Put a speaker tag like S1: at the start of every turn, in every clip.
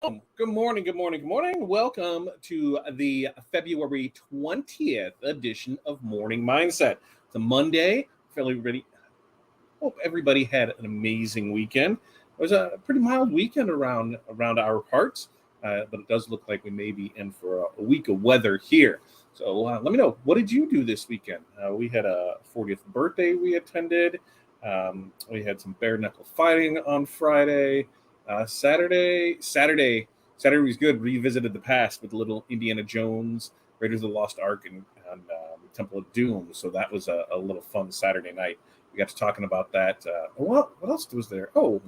S1: Good morning, good morning, good morning. Welcome to the February 20th edition of Morning Mindset. It's a Monday. Hope everybody had an amazing weekend. It was a pretty mild weekend around our parts, but it does look like we may be in for a week of weather here. So let me know, what did you do this weekend? We had a 40th birthday we attended. We had some bare knuckle fighting on Friday. Saturday was good. Revisited the past with little Indiana Jones, Raiders of the Lost Ark, and Temple of Doom. So that was a little fun Saturday night. We got to talking about that. What else was there? Oh,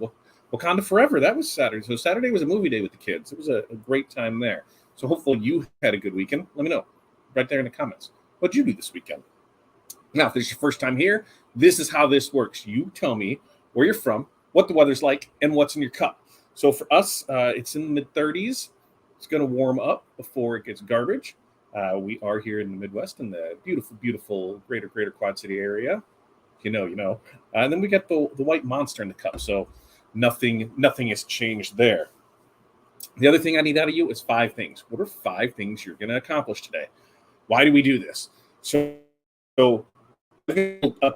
S1: Wakanda Forever. That was Saturday. So Saturday was a movie day with the kids. It was a great time there. So hopefully you had a good weekend. Let me know right there in the comments. What'd you do this weekend? Now, if this is your first time here, this is how this works. You tell me where you're from, what the weather's like, and what's in your cup. So for us, it's in the mid-30s. It's going to warm up before it gets garbage. We are here in the Midwest in the beautiful greater Quad City area. You know. And then we got the white monster in the cup. So nothing has changed there. The other thing I need out of you is 5 things. What are 5 things you're going to accomplish today? Why do we do this? So a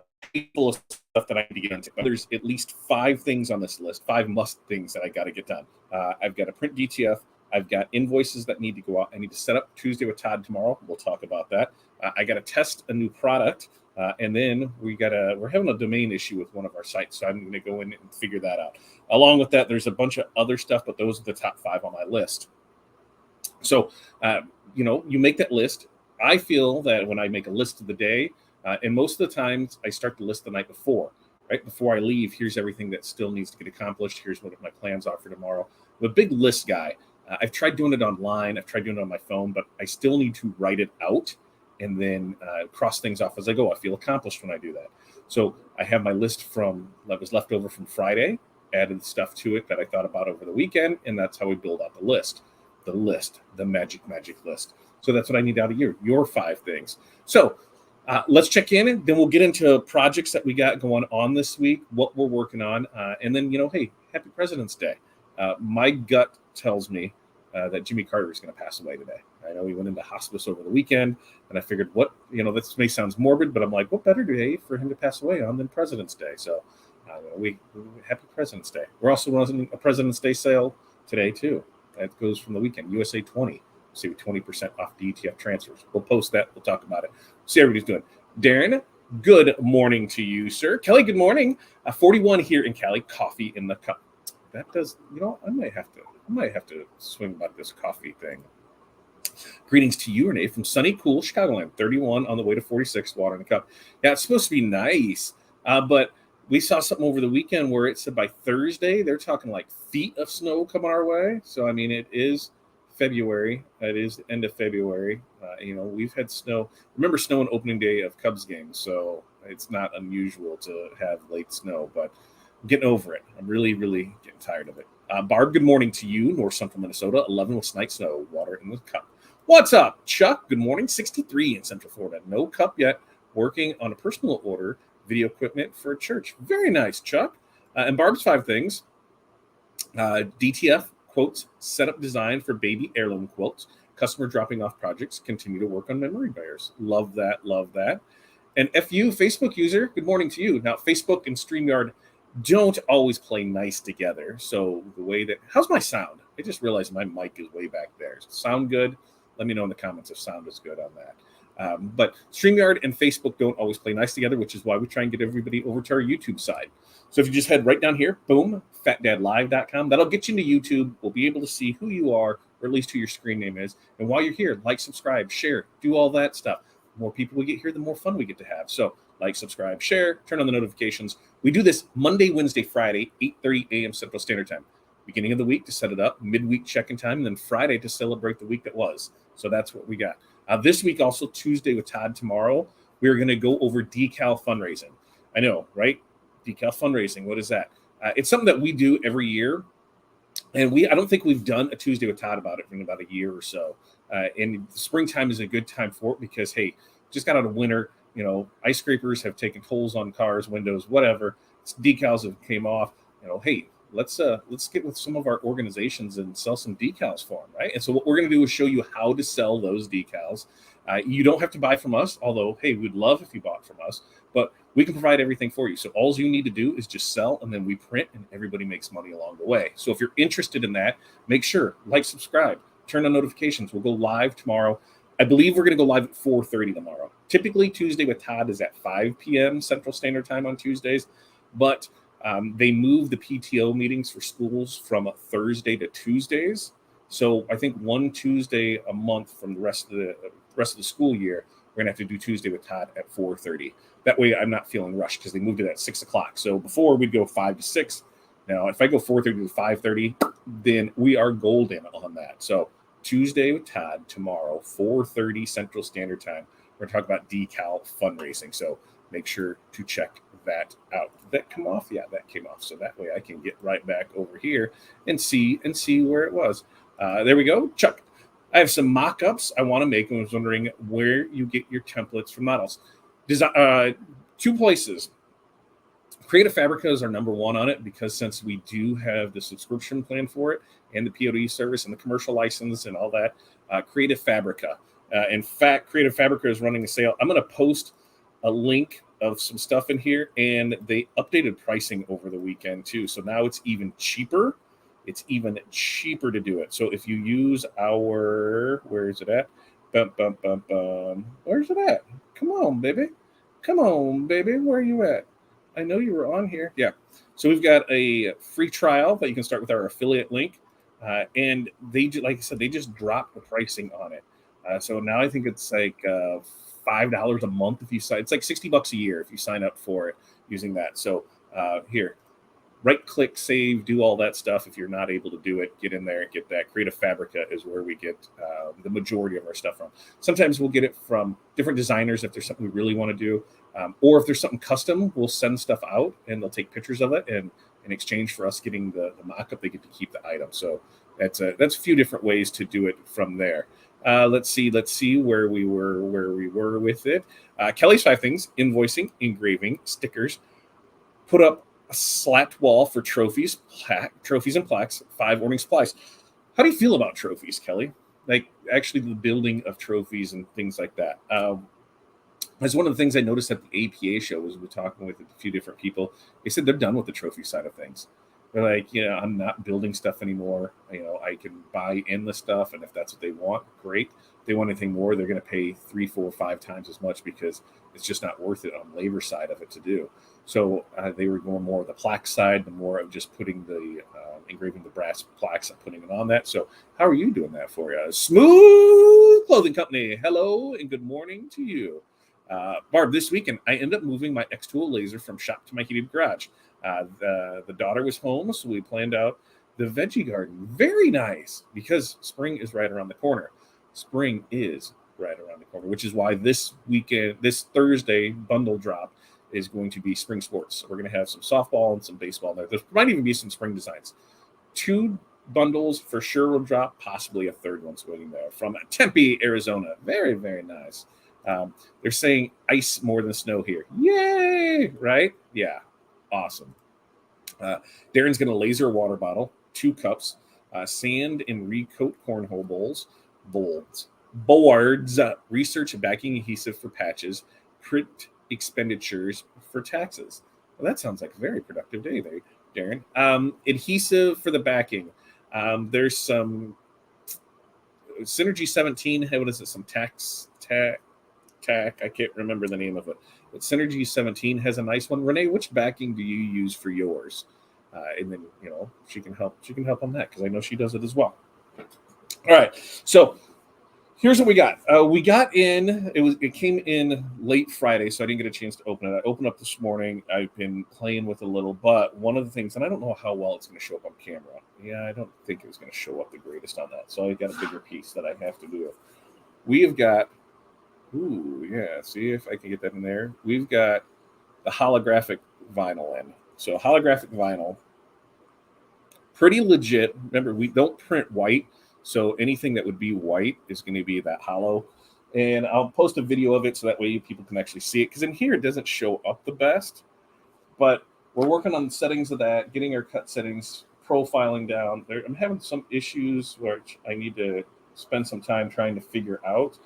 S1: full of stuff that I need to get into. There's at least 5 things on this list, 5 must things that I got to get done. I've got to print DTF. I've got invoices that need to go out. I need to set up Tuesday with Todd tomorrow. We'll talk about that. I got to test a new product, and then we're having a domain issue with one of our sites, so I'm going to go in and figure that out. Along with that, there's a bunch of other stuff, but those are the top 5 on my list. So, you make that list. I feel that when I make a list of the day, and most of the times I start the list the night before, right? Before I leave, here's everything that still needs to get accomplished. Here's what my plans are for tomorrow. I'm a big list guy. I've tried doing it online. I've tried doing it on my phone, but I still need to write it out and then cross things off as I go. I feel accomplished when I do that. So I have my list that was left over from Friday, added stuff to it that I thought about over the weekend, and that's how we build out the list. The magic list. So that's what I need out of your 5 things. So let's check in, then we'll get into projects that we got going on this week, what we're working on, and then, hey, happy President's Day. My gut tells me that Jimmy Carter is going to pass away today. I know he went into hospice over the weekend, and I figured, this may sound morbid, but I'm like, what better day for him to pass away on than President's Day? So happy President's Day. We're also running a President's Day sale today, too. That goes from the weekend, USA 20. See 20% off DTF transfers. We'll post that. We'll talk about it. See how everybody's doing. Darren, good morning to you, sir. Kelly, good morning. 41 here in Cali. Coffee in the cup. That does, I might have to swing about this coffee thing. Greetings to you, Renee, from sunny, cool Chicagoland. 31 on the way to 46. Water in the cup. Yeah, it's supposed to be nice, but we saw something over the weekend where it said by Thursday they're talking like feet of snow coming our way. So it is February. It is the end of February. We've had snow. Remember snow on opening day of Cubs games, so it's not unusual to have late snow, but I'm getting over it. I'm really, really getting tired of it. Barb, good morning to you, North Central Minnesota. 11 with night snow, water in the cup. What's up, Chuck? Good morning. 63 in Central Florida. No cup yet. Working on a personal order, video equipment for a church. Very nice, Chuck. And Barb's 5 things. DTF quotes, setup design for baby heirloom quilts, customer dropping off projects, continue to work on memory bears. Love that. And FU, Facebook user, good morning to you. Now, Facebook and StreamYard don't always play nice together. So how's my sound? I just realized my mic is way back there. Does it sound good? Let me know in the comments if sound is good on that. But StreamYard and Facebook don't always play nice together, which is why we try and get everybody over to our YouTube side. So if you just head right down here, boom, fatdadlive.com, that'll get you into YouTube. We'll be able to see who you are, or at least who your screen name is. And while you're here, like, subscribe, share, do all that stuff. The more people we get here, the more fun we get to have. So like, subscribe, share, turn on the notifications. We do this Monday, Wednesday, Friday, 8:30 a.m. Central Standard Time. Beginning of the week to set it up, midweek check-in time, and then Friday to celebrate the week that was. So that's what we got. This week, also Tuesday with Todd tomorrow, we're going to go over decal fundraising. I know, right? Decal fundraising. What is that? It's something that we do every year. And I don't think we've done a Tuesday with Todd about it in about a year or so. And springtime is a good time for it because, hey, just got out of winter. Ice scrapers have taken holes on cars, windows, whatever. Decals have came off. Hey, let's get with some of our organizations and sell some decals for them, right? And so what we're going to do is show you how to sell those decals. You don't have to buy from us, although, hey, we'd love if you bought from us, but we can provide everything for you. So all you need to do is just sell, and then we print, and everybody makes money along the way. So if you're interested in that, make sure, like, subscribe, turn on notifications. We'll go live tomorrow. I believe we're going to go live at 4:30 tomorrow. Typically, Tuesday with Todd is at 5 p.m. Central Standard Time on Tuesdays, but they moved the PTO meetings for schools from Thursday to Tuesdays. So I think one Tuesday a month from the rest of the school year, we're gonna have to do Tuesday with Todd at 4:30. That way, I'm not feeling rushed because they moved it at 6 o'clock. So before we'd go 5 to 6. Now, if I go 4:30 to 5:30, then we are golden on that. So Tuesday with Todd tomorrow, 4:30 Central Standard Time. We're going to talk about decal fundraising. So make sure to check that out. Did that come off? Yeah, that came off. So that way I can get right back over here and see where it was. There we go. Chuck, I have some mock-ups I want to make. I was wondering where you get your templates from models. Two places. Creative Fabrica is our number one on it because since we do have the subscription plan for it and the POD service and the commercial license and all that, Creative Fabrica. In fact, Creative Fabrica is running a sale. I'm going to post a link of some stuff in here, and they updated pricing over the weekend too. So now it's even cheaper. It's even cheaper to do it. So if you use our, where is it at? Where's it at? Come on, baby. Come on, baby. Where are you at? I know you were on here. Yeah. So we've got a free trial that you can start with our affiliate link. And they, like I said, they just dropped the pricing on it. So now I think it's like $5 a month if you sign. It's like $60 a year if you sign up for it using that. So here, right click, save, do all that stuff. If you're not able to do it, get in there and get that. Creative Fabrica is where we get the majority of our stuff from. Sometimes we'll get it from different designers if there's something we really want to do. Or if there's something custom, we'll send stuff out and they'll take pictures of it. And in exchange for us getting the mock-up, they get to keep the item. So that's a few different ways to do it from there. Let's see where we were with it. Kelly's 5 things: invoicing, engraving, stickers. Put up a slapped wall for trophies and plaques. 5 ordering supplies. How do you feel about trophies, Kelly? Like actually the building of trophies and things like that. That's one of the things I noticed at the APA show was we're talking with a few different people. They said they're done with the trophy side of things. They're like, I'm not building stuff anymore. I can buy in the stuff, and if that's what they want, great. If they want anything more, they're going to pay 3, 4, 5 times as much because it's just not worth it on labor side of it to do. So they were going more of the plaque side, the more of just putting the engraving the brass plaques and putting it on that. So how are you doing that for you? Smooth Clothing Company, hello and good morning to you. Barb, this weekend, I ended up moving my X-Tool laser from shop to my heated garage. The daughter was home, so we planned out the veggie garden. Very nice, because spring is right around the corner. Spring is right around the corner, which is why this weekend, this Thursday bundle drop is going to be spring sports. So we're going to have some softball and some baseball there. There might even be some spring designs. 2 bundles for sure will drop, possibly a third one's waiting there from Tempe, Arizona. Very, very nice. They're saying ice more than snow here. Yay! Right? Yeah. Awesome. Darren's going to laser a water bottle, 2 cups, sand and recoat cornhole boards, research and backing adhesive for patches, print expenditures for taxes. Well, that sounds like a very productive day there, Darren. Adhesive for the backing. There's some Synergy 17. What is it? Some tack. I can't remember the name of it, but Synergy 17 has a nice one. Renee, which backing do you use for yours? And then she can help on that because I know she does it as well. All right, so here's what we got. It came in late Friday, so I didn't get a chance to open it. I opened up this morning. I've been playing with a little, but one of the things, and I don't know how well it's going to show up on camera. Yeah, I don't think it was going to show up the greatest on that. So I got a bigger piece that I have to do. We have got. Ooh, yeah. See if I can get that in there. We've got the holographic vinyl in. So holographic vinyl, pretty legit. Remember, we don't print white. So anything that would be white is going to be that hollow. And I'll post a video of it so that way people can actually see it. Because in here, it doesn't show up the best. But we're working on the settings of that, getting our cut settings, profiling down. I'm having some issues which I need to spend some time trying to figure out.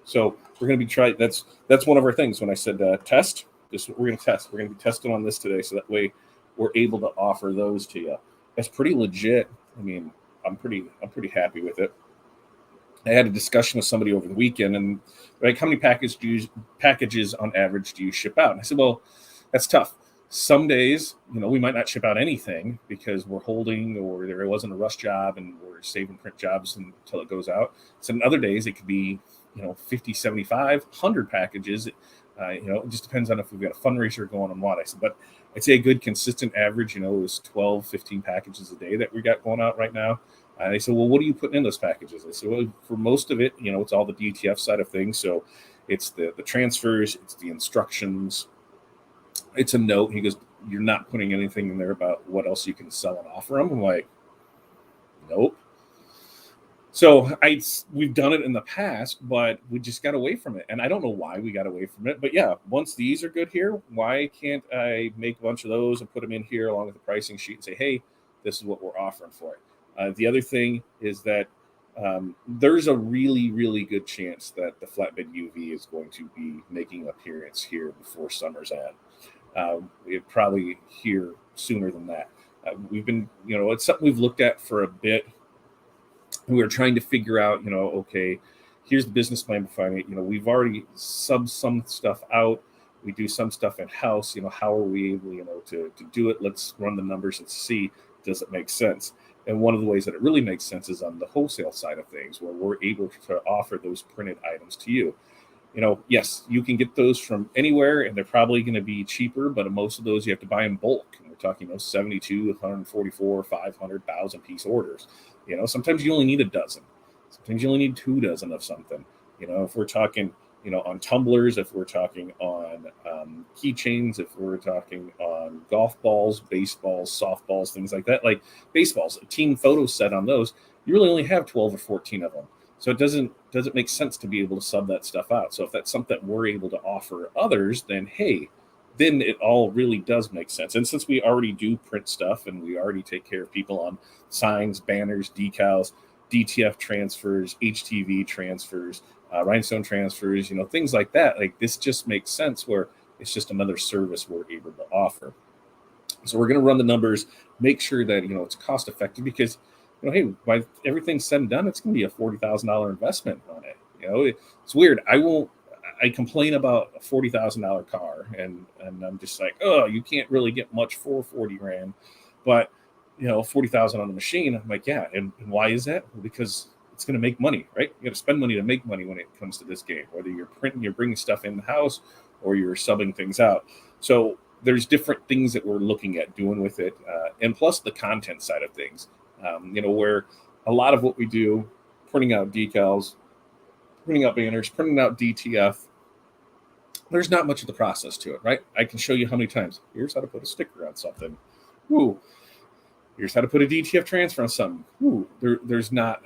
S1: So we're going to be trying. That's one of our things. When I said test, we're going to test. We're going to be testing on this today, so that way we're able to offer those to you. It's pretty legit. I mean, I'm pretty happy with it. I had a discussion with somebody over the weekend, and like, how many packages on average do you ship out? And I said, well, that's tough. Some days, we might not ship out anything because we're holding, or there wasn't a rush job and we're saving print jobs until it goes out. So in other days, it could be, 50, 75, 100 packages. It just depends on if we've got a fundraiser going on what. I said, but I'd say a good consistent average, is 12, 15 packages a day that we got going out right now. And they said, well, what are you putting in those packages? I said, well, for most of it, it's all the DTF side of things. So it's the transfers, it's the instructions, it's a note. He goes, you're not putting anything in there about what else you can sell and offer them? I'm like, nope. So we've done it in the past, but we just got away from it. And I don't know why we got away from it. But yeah, once these are good here, why can't I make a bunch of those and put them in here along with the pricing sheet and say, hey, this is what we're offering for it. The other thing is that there's a really, really good chance that the flatbed UV is going to be making an appearance here before summer's end. We'll probably hear sooner than that. We've been, it's something we've looked at for a bit. We were trying to figure out, okay, here's the business plan behind it. We've already subbed some stuff out. We do some stuff in house. How are we able, to do it? Let's run the numbers and see, does it make sense? And one of the ways that it really makes sense is on the wholesale side of things, where we're able to offer those printed items to you. Yes, you can get those from anywhere, and they're probably going to be cheaper, but most of those you have to buy in bulk. And we're talking, 72, 144, 500,000 piece orders. Sometimes you only need a dozen. Sometimes you only need 2 dozen of something. If we're talking, on tumblers, if we're talking on keychains, if we're talking on golf balls, baseballs, softballs, things like that, like baseballs, a team photo set on those, you really only have 12 or 14 of them. So it doesn't make sense to be able to sub that stuff out. So if that's something we're able to offer others, then hey, then it all really does make sense. And since we already do print stuff and we already take care of people on signs, banners, decals, DTF transfers, HTV transfers, rhinestone transfers, things like that, like this just makes sense where it's just another service we're able to offer. So we're going to run the numbers, make sure that, it's cost effective, because, hey, by everything's said and done, it's going to be a $40,000 investment on it. It's weird. I complain about a $40,000 car, and I'm just like, oh, you can't really get much for $40,000, but 40,000 on the machine. I'm like, yeah, and why is that? Well, because it's going to make money, right? You got to spend money to make money when it comes to this game, whether you're printing, you're bringing stuff in the house, or you're subbing things out. So there's different things that we're looking at doing with it, and plus the content side of things. Where a lot of what we do, printing out decals, printing out banners, printing out DTF, there's not much of the process to it, right? I can show you how many times. Here's how to put a sticker on something. Ooh, here's how to put a DTF transfer on something. Ooh, there's not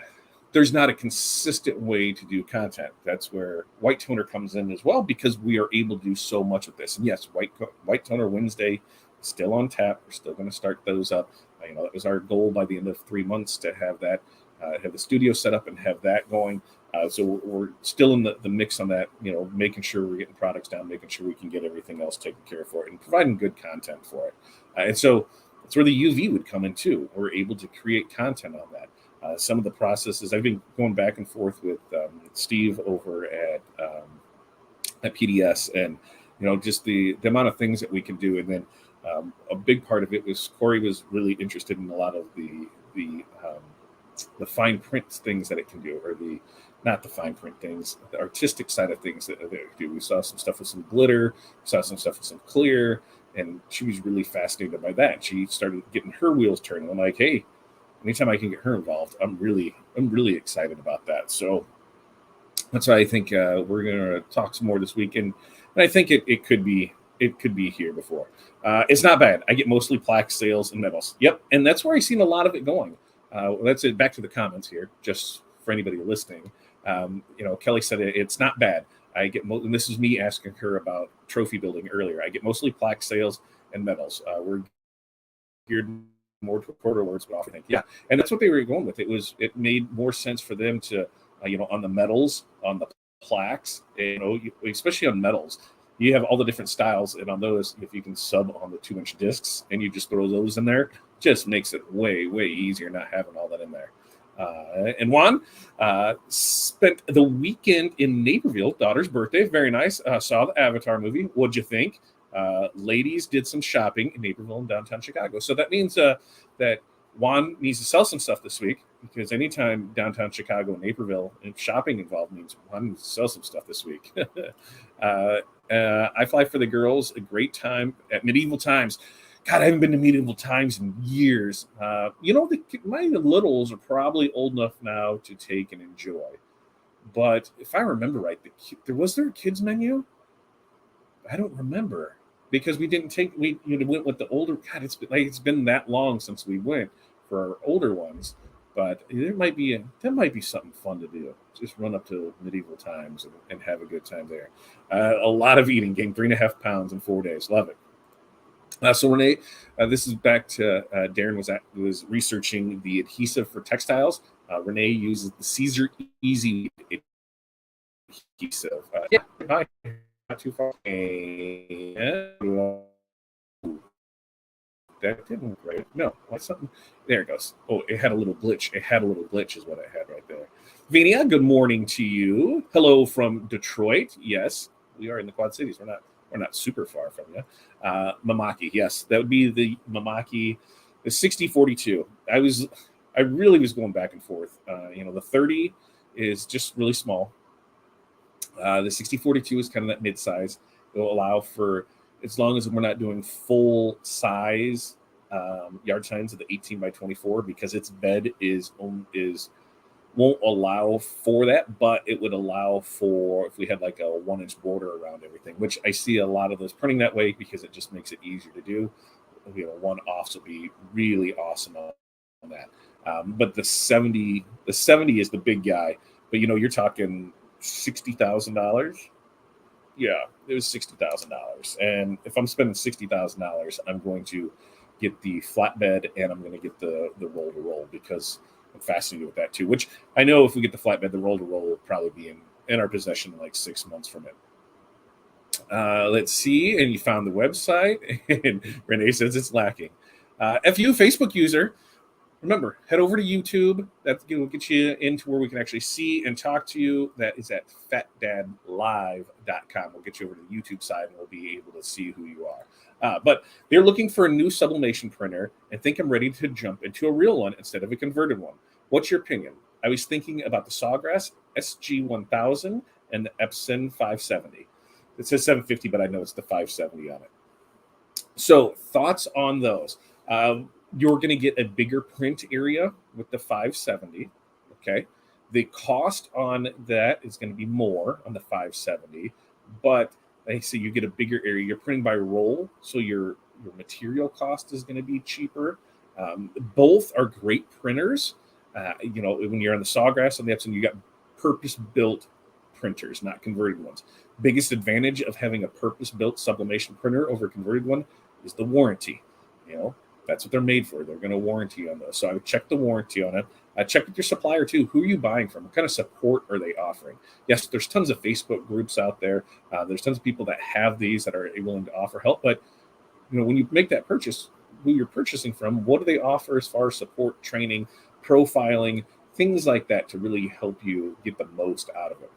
S1: a consistent way to do content. That's where White Toner comes in as well, because we are able to do so much with this. And yes, White Toner Wednesday is still on tap. We're still going to start those up. That was our goal by the end of 3 months, to have that, have the studio set up and have that going. So we're still in the mix on that, making sure we're getting products down, making sure we can get everything else taken care of for it, and providing good content for it. And so that's where the UV would come in too. We're able to create content on that. Some of the processes, I've been going back and forth with Steve over at PDS, and just the amount of things that we can do. And then a big part of it was Corey was really interested in a lot of the fine print things that it can do, or not the fine print things, the artistic side of things that it can do. We saw some stuff with some glitter, saw some stuff with some clear, and she was really fascinated by that. She started getting her wheels turning. I'm like, hey, anytime I can get her involved, I'm really excited about that. So that's why I think we're going to talk some more this week, and I think it could be here before. It's not bad. I get mostly plaque sales and medals. Yep, and that's where I've seen a lot of it going. That's it. Back to the comments here, just for anybody listening. Kelly said it's not bad. I get and this is me asking her about trophy building earlier. I get mostly plaque sales and metals. We're geared more to quarter words, but often yeah, and that's what they were going with. It made more sense for them to on the metals, on the plaques, especially on metals. You have all the different styles, and on those, if you can sub on the 2-inch discs and you just throw those in there, just makes it way, way easier not having all that in there. And Juan spent the weekend in Naperville, daughter's birthday. Very nice. Saw the Avatar movie. What'd you think? Ladies did some shopping in Naperville and downtown Chicago. So that means that Juan needs to sell some stuff this week, because anytime downtown Chicago and Naperville and shopping involved means Juan needs to sell some stuff this week. I Fly for the Girls, a great time at Medieval Times. God, I haven't been to Medieval Times in years. My littles are probably old enough now to take and enjoy. But if I remember right, was there a kids menu? I don't remember, because we went with the older. God, it's been that long since we went for our older ones. But that might be something fun to do. Just run up to Medieval Times and have a good time there. A lot of eating. Gained 3.5 pounds in 4 days. Love it. So Renee, this is back to Darren was researching the adhesive for textiles. Renee uses the Caesar Easy adhesive. Hi, not too far. That didn't work right. No, what's something? There it goes. Oh, it had a little glitch. Is what it had right there. Vania, good morning to you. Hello from Detroit. Yes, we are in the Quad Cities. We're not super far from you. Mamaki, yes, that would be the Mamaki, the 6042. I really was going back and forth. The 30 is just really small. The 6042 is kind of that mid-size. It'll allow for, as long as we're not doing full size yard signs of the 18 by 24, because its bed won't allow for that, but it would allow for if we had like a 1-inch border around everything, which I see a lot of those printing that way because it just makes it easier to do. One-offs would be really awesome on that. But the 70 is the big guy. But you're talking $60,000. Yeah, it was $60,000. And if I'm spending $60,000, I'm going to get the flatbed and I'm going to get the roll-to-roll, because I'm fascinated with that too. Which I know if we get the flatbed, the roll-to-roll will probably be in our possession in like 6 months from it. Let's see. And you found the website. And Renee says it's lacking. FU Facebook user. Remember, head over to YouTube. That will get you into where we can actually see and talk to you. That is at fatdadlive.com. We'll get you over to the YouTube side, and we'll be able to see who you are. But they're looking for a new sublimation printer and think I'm ready to jump into a real one instead of a converted one. What's your opinion? I was thinking about the Sawgrass SG1000 and the Epson 570. It says 750, but I know it's the 570 on it. So thoughts on those? You're going to get a bigger print area with the 570. Okay. The cost on that is going to be more on the 570, but I see you get a bigger area. You're printing by roll, so your material cost is going to be cheaper. Both are great printers. When you're on the Sawgrass and the Epson, you got purpose-built printers, not converted ones. Biggest advantage of having a purpose-built sublimation printer over a converted one is the warranty. That's what they're made for. They're going to warranty on those. So I would check the warranty on it. Check with your supplier too. Who are you buying from? What kind of support are they offering? Yes, there's tons of Facebook groups out there. There's tons of people that have these that are willing to offer help. But when you make that purchase, who you're purchasing from, what do they offer as far as support, training, profiling, things like that to really help you get the most out of it?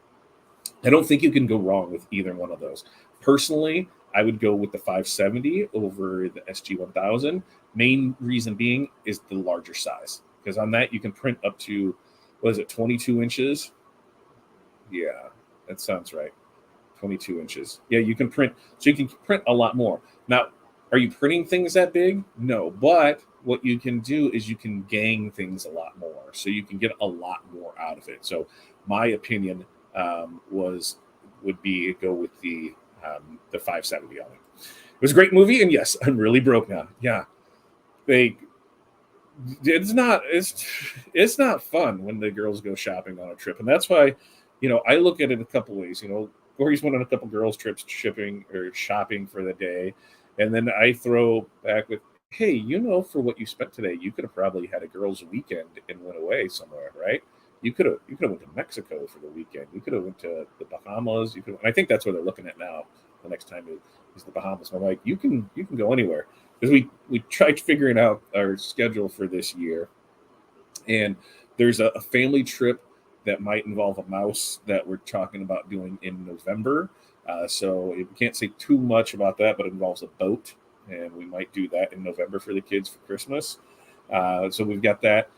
S1: I don't think you can go wrong with either one of those. Personally, I would go with the 570 over the SG1000. Main reason being is the larger size, because on that you can print up to, 22 inches? Yeah, that sounds right. 22 inches. Yeah, you can print. So you can print a lot more. Now, are you printing things that big? No, but what you can do is you can gang things a lot more. So you can get a lot more out of it. So my opinion would be go with the 570 on it. It was a great movie, and yes, I'm really broke now. Yeah, it's not fun when the girls go shopping on a trip, and that's why, I look at it a couple ways. Corey's went on a couple girls trips shopping for the day, And then I throw back with, hey, for what you spent today, you could have probably had a girls' weekend and went away somewhere, right? You could have went to Mexico for the weekend. You could have went to the Bahamas. And I think that's where they're looking at now. The next time is the Bahamas. I'm like, you can go anywhere, because we tried figuring out our schedule for this year, and there's a family trip that might involve a mouse that we're talking about doing in November. So we can't say too much about that, but it involves a boat, and we might do that in November for the kids for Christmas. So we've got that.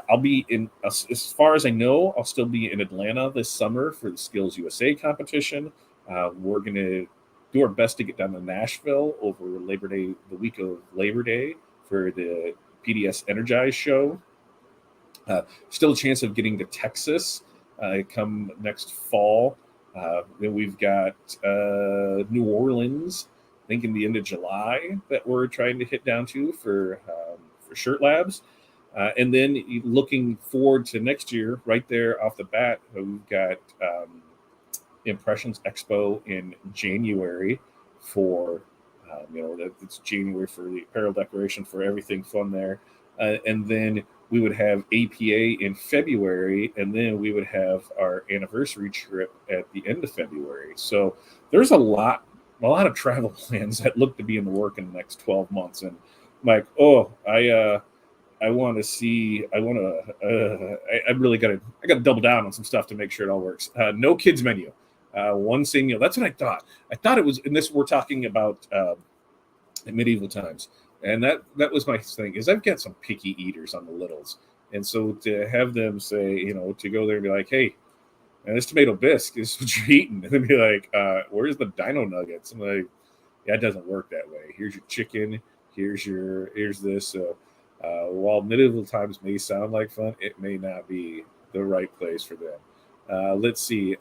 S1: I'll be as far as I know, I'll still be in Atlanta this summer for the Skills USA competition. We're going to do our best to get down to Nashville over Labor Day, the week of Labor Day, for the PDS Energize show. Still a chance of getting to Texas come next fall. Then we've got New Orleans, I think in the end of July, that we're trying to hit down to for Shirt Labs. And then looking forward to next year, right there off the bat, we've got Impressions Expo in January for, it's January for the apparel decoration, for everything fun there. And then we would have APA in February, and then we would have our anniversary trip at the end of February. So there's a lot of travel plans that look to be in the work in the next 12 months. And I'm like, I want to see. I really got to double down on some stuff to make sure it all works. No kids menu. One thing, that's what I thought. I thought it was in this. We're talking about medieval times, and that was my thing. Is I've got some picky eaters on the littles, and so to have them say, to go there and be like, hey, man, this tomato bisque is what you're eating, and then be like, where's the dino nuggets? I'm like, yeah, it doesn't work that way. Here's your chicken. Here's this. So while medieval times may sound like fun, it may not be the right place for them. Let's see.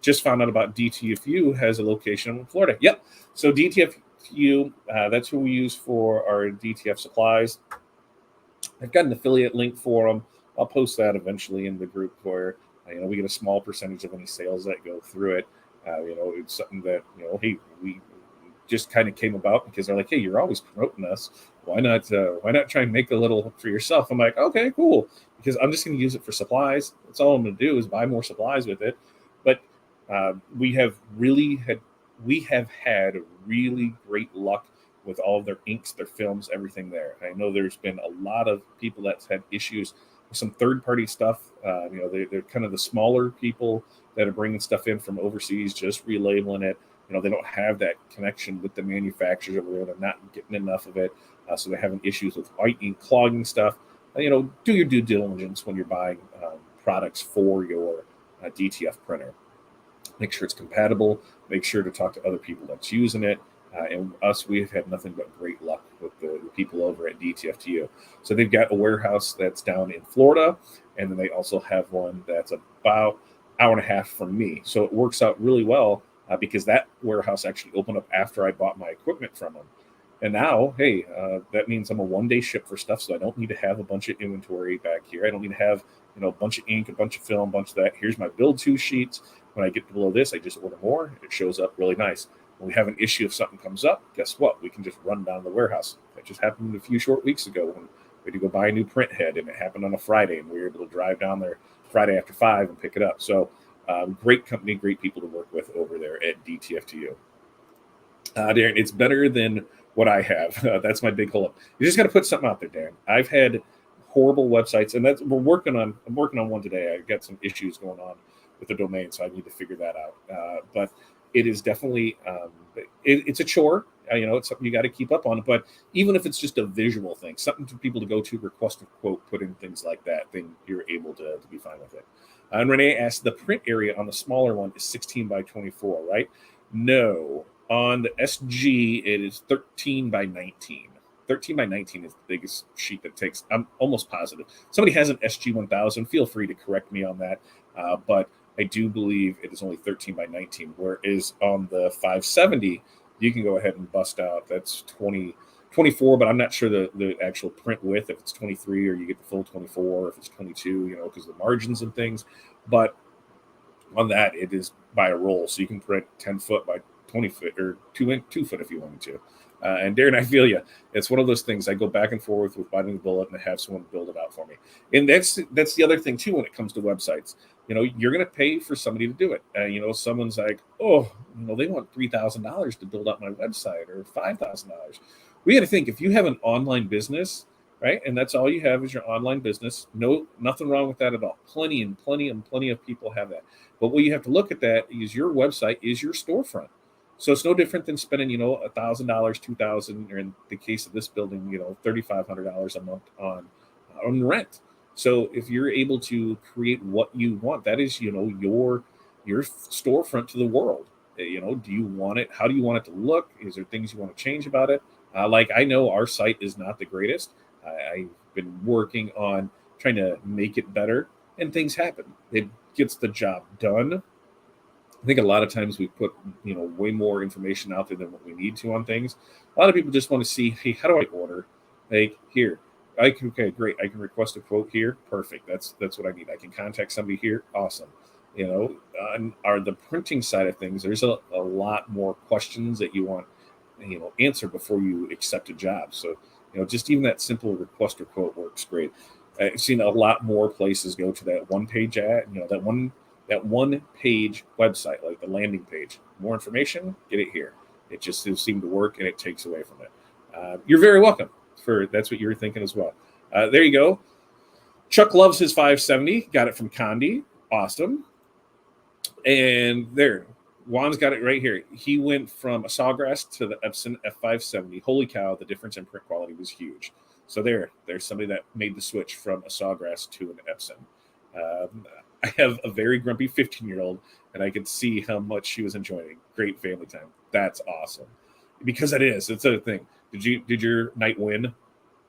S1: Just found out about DTFU has a location in Florida. Yep. So DTFU, that's who we use for our DTF supplies. I've got an affiliate link for them. I'll post that eventually in the group where we get a small percentage of any sales that go through it. It's something that hey, we just kind of came about because they're like, hey, you're always promoting us. Why not try and make a little for yourself? I'm like, okay, cool. Because I'm just going to use it for supplies. That's all I'm going to do is buy more supplies with it. But we have had really great luck with all of their inks, their films, everything there. I know there's been a lot of people that's had issues with some third-party stuff. They're kind of the smaller people that are bringing stuff in from overseas, just relabeling it. They don't have that connection with the manufacturers over there. They're not getting enough of it. So they're having issues with white ink clogging stuff. Do your due diligence when you're buying products for your DTF printer. Make sure it's compatible. Make sure to talk to other people that's using it. And we've had nothing but great luck with the people over at DTFTU. So they've got a warehouse that's down in Florida, and then they also have one that's about an hour and a half from me. So it works out really well because that warehouse actually opened up after I bought my equipment from them. And now, hey, that means I'm a one-day ship for stuff, so I don't need to have a bunch of inventory back here. I don't need to have a bunch of ink, a bunch of film, a bunch of that. Here's my build to sheets. When I get below this, I just order more. It shows up really nice. When we have an issue, if something comes up, guess what? We can just run down the warehouse. That just happened a few short weeks ago when we had to go buy a new print head, and it happened on a Friday, and we were able to drive down there Friday after 5 and pick it up. So great company, great people to work with over there at DTFTU. Darren, it's better than what I have. That's my big hold up. You just got to put something out there, Darren. I've had horrible websites, and I'm working on one today. I've got some issues going on with the domain, so I need to figure that out. But it is definitely it's a chore. It's something you got to keep up on. But even if it's just a visual thing, something for people to go to, request a quote, put in things like that, then you're able to be fine with it. And Renee asked, the print area on the smaller one is 16 by 24, right? No. On the SG, it is 13 by 19. 13 by 19 is the biggest sheet that takes. I'm almost positive. Somebody has an SG 1000. Feel free to correct me on that. But I do believe it is only 13 by 19. Whereas on the 570, you can go ahead and bust out. That's 24, but I'm not sure the actual print width, if it's 23 or you get the full 24, or if it's 22, because of the margins and things. But on that, it is by a roll. So you can print 10 foot by 20 foot or 2 foot if you wanted to. And Darren, I feel you. It's one of those things I go back and forth with biting the bullet and have someone build it out for me. And that's the other thing too when it comes to websites. You're going to pay for somebody to do it. Someone's like, oh, they want $3,000 to build out my website or $5,000. We got to think if you have an online business, right, and that's all you have is your online business. No, nothing wrong with that at all. Plenty of people have that. But what you have to look at that is your website is your storefront. So it's no different than spending, $1,000, $2,000, or in the case of this building, $3,500 a month on rent. So if you're able to create what you want, that is, your storefront to the world. Do you want it? How do you want it to look? Is there things you want to change about it? Like I know our site is not the greatest. I've been working on trying to make it better, and things happen. It gets the job done. I think a lot of times we put, way more information out there than what we need to on things. A lot of people just want to see, hey, how do I order? Like here, okay, great. I can request a quote here. Perfect. That's what I need. I can contact somebody here. Awesome. On the printing side of things, there's a lot more questions that you want, answer before you accept a job. So, just even that simple request or quote works great. I've seen a lot more places go to that one page ad, that one page website, like the landing page. More information, get it here. It just seemed to work, and it takes away from it. You're very welcome that's what you were thinking as well. There you go. Chuck loves his 570. Got it from Condi. Awesome. And there, Juan's got it right here. He went from a Sawgrass to the Epson F570. Holy cow, the difference in print quality was huge. So there's somebody that made the switch from a Sawgrass to an Epson. I have a very grumpy 15-year-old, and I could see how much she was enjoying. Great family time. That's awesome. Because it is. It's a thing. Did your night win?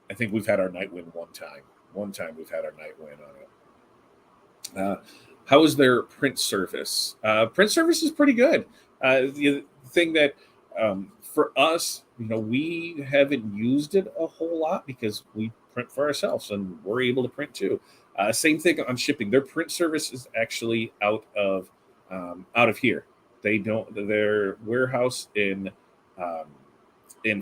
S1: I think we've had our night win one time. One time we've had our night win on it. How is their print service? Print service is pretty good. The thing that for us, we haven't used it a whole lot because we print for ourselves and we're able to print too. Same thing on shipping. Their print service is actually out of here. Their warehouse in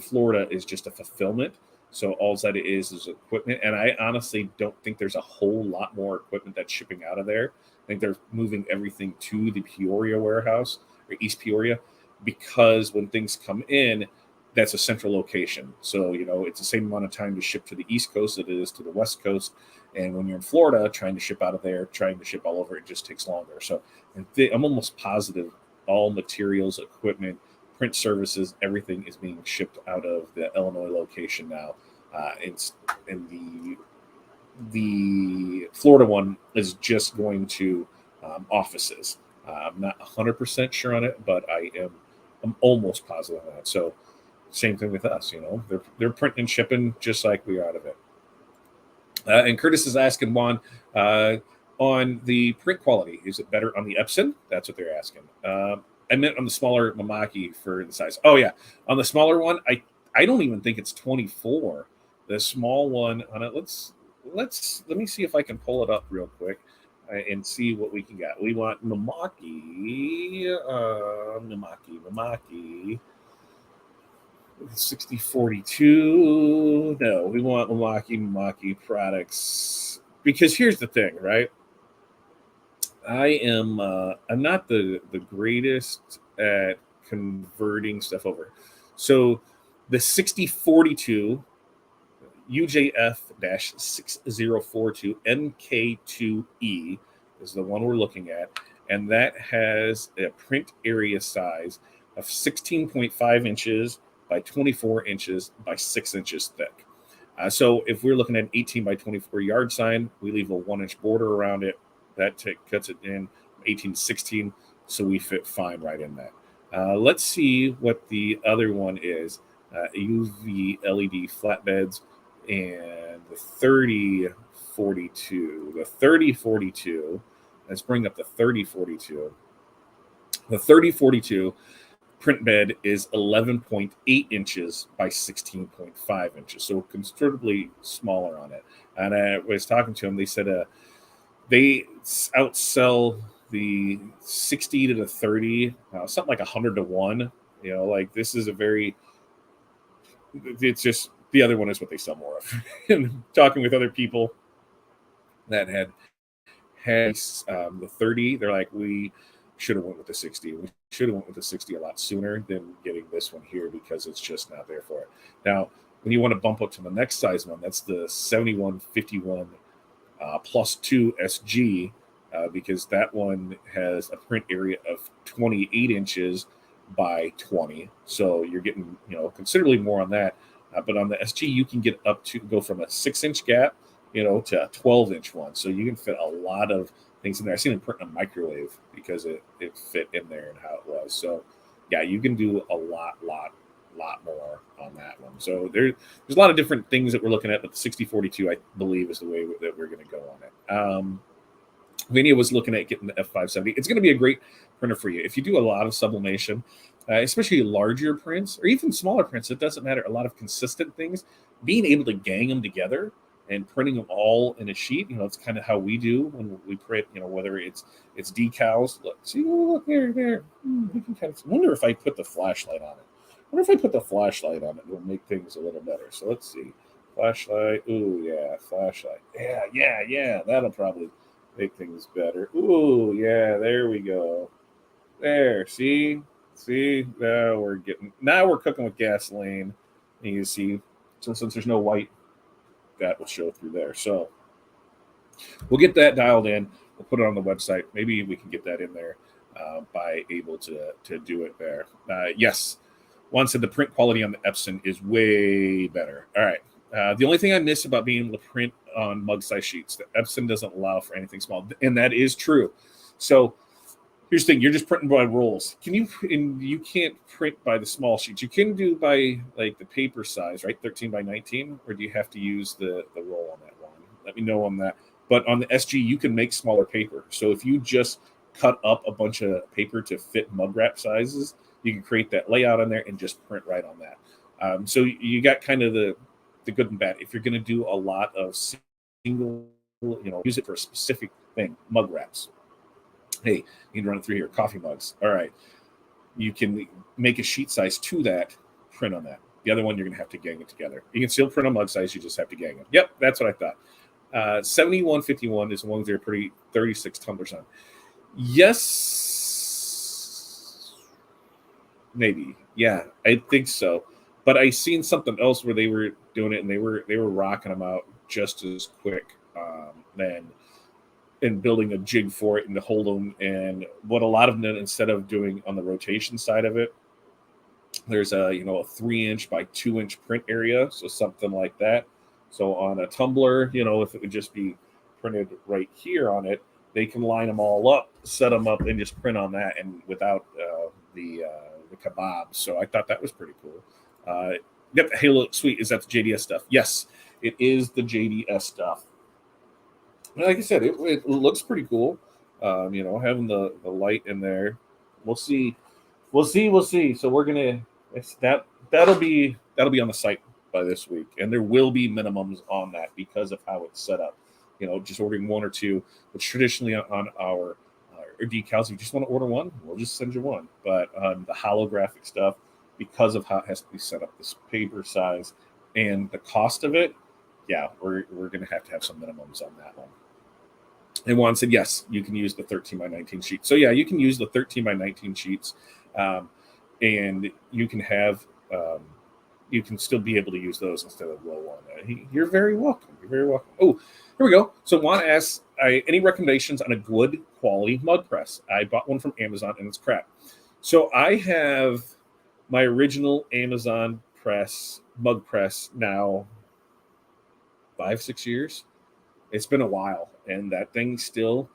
S1: Florida is just a fulfillment. So all that it is equipment. And I honestly don't think there's a whole lot more equipment that's shipping out of there. I think they're moving everything to the Peoria warehouse or East Peoria because when things come in, that's a central location. So, it's the same amount of time to ship to the East Coast that it is to the West Coast. And when you're in Florida, trying to ship out of there, trying to ship all over, it just takes longer. So I'm almost positive all materials, equipment, print services, everything is being shipped out of the Illinois location now. And the Florida one is just going to offices. I'm not 100% sure on it, but I'm almost positive on that. So same thing with us, they're printing and shipping just like we are out of it. And Curtis is asking Juan on the print quality, is it better on the Epson? That's what they're asking. I meant on the smaller Mamaki for the size. Oh yeah, on the smaller one, I don't even think it's 24. The small one on it. Let me see if I can pull it up real quick and see what we can get. We want Mamaki 6042. No, we want Mamaki products because here's the thing, right? I'm not the greatest at converting stuff over. So the 6042 UJF-6042 MK2E is the one we're looking at, and that has a print area size of 16.5 inches by 24 inches by 6 inches thick. So if we're looking at an 18 by 24 yard sign, we leave a 1-inch border around it. That cuts it in 18 to 16, so we fit fine right in that. Let's see what the other one is. UV LED flatbeds and the 3042. The 3042, let's bring up the 3042. The 3042 print bed is 11.8 inches by 16.5 inches, so considerably smaller on it. And I was talking to them, they said they outsell the 60 to the 30, something like 100 to 1 Like this is a very, it's just the other one is what they sell more of. And talking with other people that had the 30, they're like, we should have went with the 60. We should have went with the 60 a lot sooner than getting this one here because it's just not there for it. Now, when you want to bump up to the next size one, that's the 7151 plus 2 SG, because that one has a print area of 28 inches by 20. So you're getting, considerably more on that. But on the SG, you can get up to go from a 6-inch gap, to a 12-inch one. So you can fit a lot of things in there. I seen them print in a microwave because it fit in there and how it was. So yeah, you can do a lot more on that one. So there's a lot of different things that we're looking at, but the 6042, I believe, is the way that we're going to go on it. Vania was looking at getting the F570. It's going to be a great printer for you. If you do a lot of sublimation, especially larger prints or even smaller prints, it doesn't matter. A lot of consistent things, being able to gang them together and printing them all in a sheet, it's kind of how we do when we print, whether it's decals. Look, see, look there. You can kind of wonder if I put the flashlight on it. It will make things a little better. So let's see. Flashlight. Ooh, yeah, flashlight. Yeah. That'll probably make things better. Ooh, yeah, there we go. There, see, now we're cooking with gasoline. And you see, so since there's no white, that will show through there. So we'll get that dialed in. We'll put it on the website. Maybe we can get that in there by able to do it there. Yes, Juan said the print quality on the Epson is way better. All right. The only thing I miss about being able to print on mug size sheets, the Epson doesn't allow for anything small, and that is true. So here's the thing: you're just printing by rolls. You can't print by the small sheets. You can do by like the paper size, right? 13 by 19, or do you have to use the roll on that one? Let me know on that. But on the SG, you can make smaller paper. So if you just cut up a bunch of paper to fit mug wrap sizes, you can create that layout on there and just print right on that. So you got kind of the good and bad. If you're going to do a lot of single, use it for a specific thing, mug wraps. Hey, you can run it through here, coffee mugs. All right. You can make a sheet size to that, print on that. The other one, you're going to have to gang it together. You can still print on mug size. You just have to gang it. Yep, that's what I thought. 7151 is the ones that are pretty 36 tumblers on. Yes, maybe. Yeah, I think so. But I seen something else where they were doing it and they were rocking them out just as quick and building a jig for it and to hold them. And what a lot of them, instead of doing on the rotation side of it, there's a 3-inch by 2-inch print area, so something like that. So on a tumbler, if it would just be printed right here on it, they can line them all up, set them up, and just print on that, and without the kebab. So I thought that was pretty cool. Yep, Halo Sweet, is that the JDS stuff? Yes, it is the JDS stuff. Like I said, it looks pretty cool. Having the light in there. We'll see. So we're gonna that'll be on the site by this week, and there will be minimums on that because of how it's set up. Just ordering one or two, which traditionally on our decals, if you just want to order one, we'll just send you one. But the holographic stuff, because of how it has to be set up, this paper size and the cost of it, yeah, we're going to have some minimums on that one. And Juan said, yes, you can use the 13 by 19 sheet. So yeah, you can use the 13 by 19 sheets, and you can have, you can still be able to use those instead of roll one. You're very welcome. Oh, here we go. So Juan asks, any recommendations on a good quality mug press? I bought one from Amazon and it's crap. So I have my original Amazon mug press now 5-6 years. It's been a while, and that thing still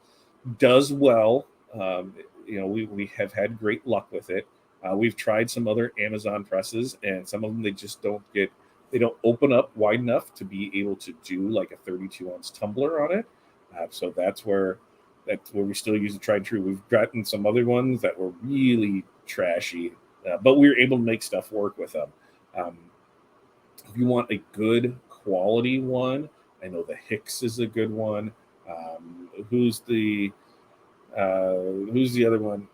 S1: does well. We have had great luck with it. We've tried some other Amazon presses, and some of them they just don't open up wide enough to be able to do like a 32-ounce tumbler on it. So that's where we still use the tried and true. We've gotten some other ones that were really trashy, but we were able to make stuff work with them. If you want a good quality one, I know the Hicks is a good one. Who's the other one?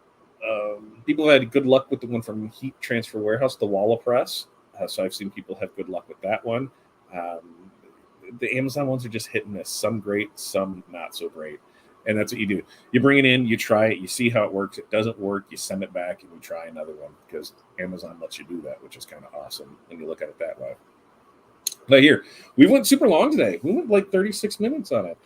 S1: People had good luck with the one from Heat Transfer Warehouse, the Walla Press. So I've seen people have good luck with that one. The Amazon ones are just hit and miss. Some great, some not so great. And that's what you do. You bring it in, you try it, you see how it works. It doesn't work, you send it back, and you try another one because Amazon lets you do that, which is kind of awesome when you look at it that way. But here, we went super long today. We went like 36 minutes on it.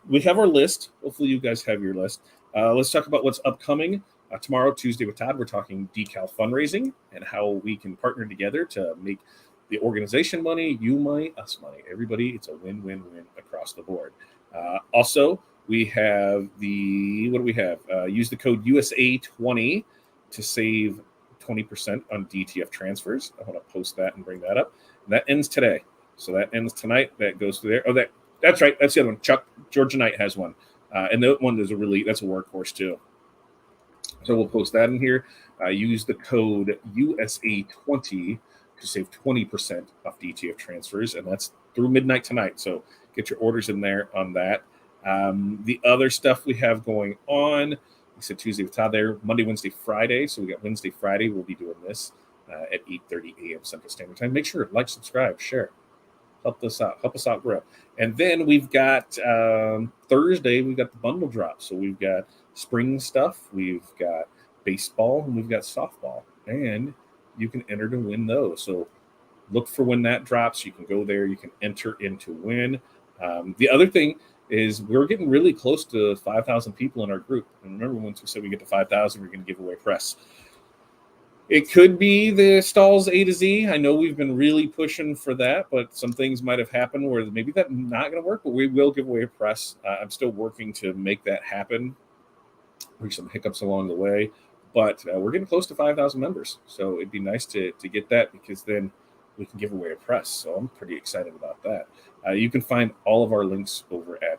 S1: We have our list. Hopefully you guys have your list. Let's talk about what's upcoming. Tomorrow, Tuesday with Todd, we're talking decal fundraising and how we can partner together to make the organization money, you money, us money. Everybody, it's a win-win-win across the board. Also, we have what do we have? Use the code USA20 to save 20% on DTF transfers. I want to post that and bring that up. And that ends today. So that ends tonight. That goes through there. Oh, that's right. That's the other one. Georgia Knight has one. And that one is that's a workhorse too. So we'll post that in here. Use the code USA20 to save 20% off DTF transfers. And that's through midnight tonight. So get your orders in there on that. The other stuff we have going on, we said Tuesday with Todd there, Monday, Wednesday, Friday. So we got Wednesday, Friday. We'll be doing this at 8:30 a.m. Central Standard Time. Make sure, like, subscribe, share. Help us out grow. And then we've got Thursday, we've got the bundle drop. So we've got spring stuff, we've got baseball, and we've got softball. And you can enter to win those. So look for when that drops. You can go there. You can enter in to win. The other thing is we're getting really close to 5,000 people in our group. And remember, once we said we get to 5,000, we're going to give away press. It could be the stalls A to Z. I know we've been really pushing for that, but some things might have happened where maybe that's not going to work, but we will give away a press. I'm still working to make that happen. There's some hiccups along the way, but we're getting close to 5,000 members. So it'd be nice to get that because then we can give away a press. So I'm pretty excited about that. You can find all of our links over at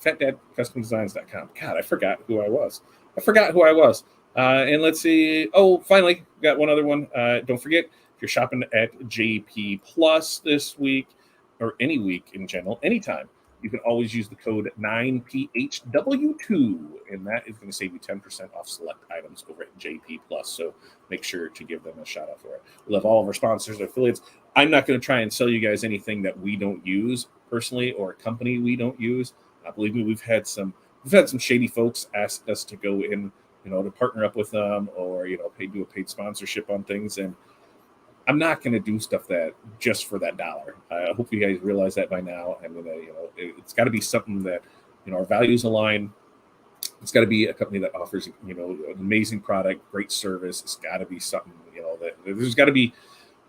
S1: fatdadcustomdesigns.com. God, I forgot who I was. And let's see. Oh, finally, got one other one. Don't forget, if you're shopping at JP Plus this week or any week in general, anytime, you can always use the code 9PHW2, and that is going to save you 10% off select items over at JP Plus. So make sure to give them a shout out for it. We love all of our sponsors and affiliates. I'm not going to try and sell you guys anything that we don't use personally or a company we don't use. Believe me, we've had some shady folks ask us to go in, to partner up with them or, do a paid sponsorship on things. And I'm not going to do stuff that just for that dollar. I hope you guys realize that by now. I'm going to, it's got to be something that, our values align. It's got to be a company that offers, an amazing product, great service. It's got to be something, that there's got to be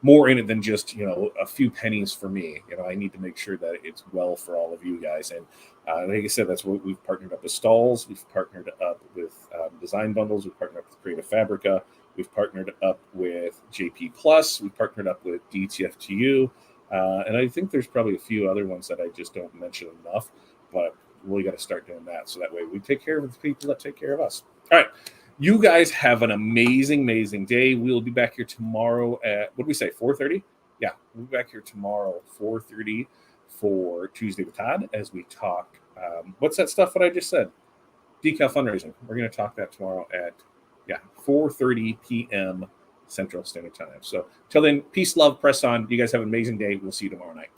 S1: more in it than just, a few pennies for me. I need to make sure that it's well for all of you guys. And like I said, that's what we've partnered up with Stalls. We've partnered up with Design Bundles. We've partnered up with Creative Fabrica. We've partnered up with JP Plus. We've partnered up with DTF2U. And I think there's probably a few other ones that I just don't mention enough, but we got to start doing that. So that way we take care of the people that take care of us. All right. You guys have an amazing, amazing day. We'll be back here tomorrow at, what did we say, 4:30? Yeah, we'll be back here tomorrow, 4:30 for Tuesday with Todd as we talk. What's that stuff that I just said? Decal fundraising. We're going to talk that tomorrow at 4:30 p.m. Central Standard Time. So till then, peace, love, press on. You guys have an amazing day. We'll see you tomorrow night.